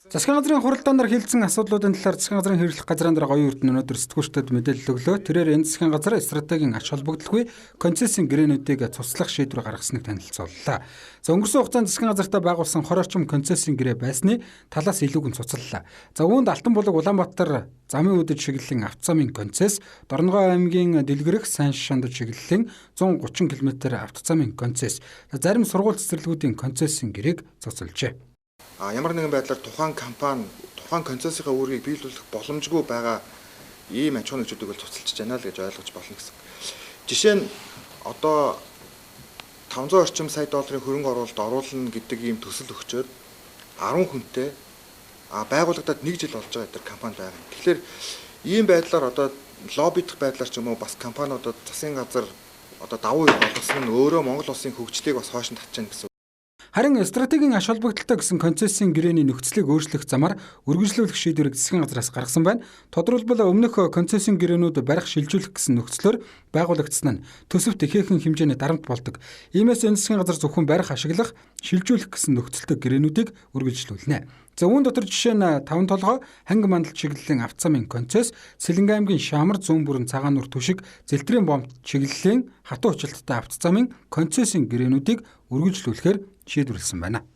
Засгийн газрын хуралдаанаар хилцсэн асуудлуудын талаар засгийн газрын хэрэглэх газрын дараа Гоён Эрдэнэ өнөөдөр сэтгүүлчдэд мэдээлэл өглөө. Тэрээр энэ засгийн газар стратегийн ач холбогдолгүй концессийн гэрээнүүдийг цуцлах шийдвэр гаргасныг танилцууллаа. За өнгөрсөн хугацаанд засгийн газартаа байгуулсан 20 орчим концессийн гэрээ байсны талаас илүүг нь цуцлалаа. За үүнд Алтан булаг Улаанбаатар замын үдэд чиглэлийн автозамын концесс, Дорногой аймгийн Дэлгэрэх Сайн шанд чиглэлийн 130 км автозамын концесс, зарим сургууль цэцэрлэгүүдийн концессийн гэрээг цуцалжээ. Ямар нэгэн байдлаар тухайн компани тухайн концессийн үүргийг биелүүлэх боломжгүй байгаа ийм аж ахуйн нэгжүүдийг бол цуцалж байна л гэж ойлгож болно гэсэн. Жишээ нь одоо 500 орчим сая долларын хөрөнгө оруулалт оруулна гэдэг ийм төсөл өгчөөд 10 хүнтэй байгууллагад 1 жил болж байгаа энэ компани байгаа. Тэгэхээр ийм байдлаар одоо лоббидах байдлаар ч юм уу бас компаниудад засгийн газар одоо давуу хөл болгосон нь өөрөө Монгол улсын хөгжлийг бас хойш нь татж байна гэсэн. Харин стратегийн ач холбогдолтой гэсэн концессийн гэрээний нөхцөлийг өөрчлөх замаар үргэлжлүүлэх шийдвэрийг засгийн газраас гаргасан байна. Тодорхойлбол өмнөх концессийн гэрээнүүд барих шилжүүлэх гэсэн нөхцлөөр байгуулагдсан нь төсөвт ихээхэн хэмжээний дарамт болдог. Иймээс энэ засгийн газар зөвхөн барих, ашиглах, шилжүүлэх гэсэн нөхцөлтэй гэрээнүүдийг үргэлжлүүлнэ. За үүн дотор жишээ нь 5 толгой ханги мандал чиглэлийн автозамын концесс, Сэлэнгэ аймгийн Шамар зүүн бүрэн цагаан нур түшиг Зэлтрийн бомт чиглэлийн хатуу хүчилттэй автозамын концессийн гэрээнүүдийг үргэлжлүүлэхээр шийдвэрлсэн байна.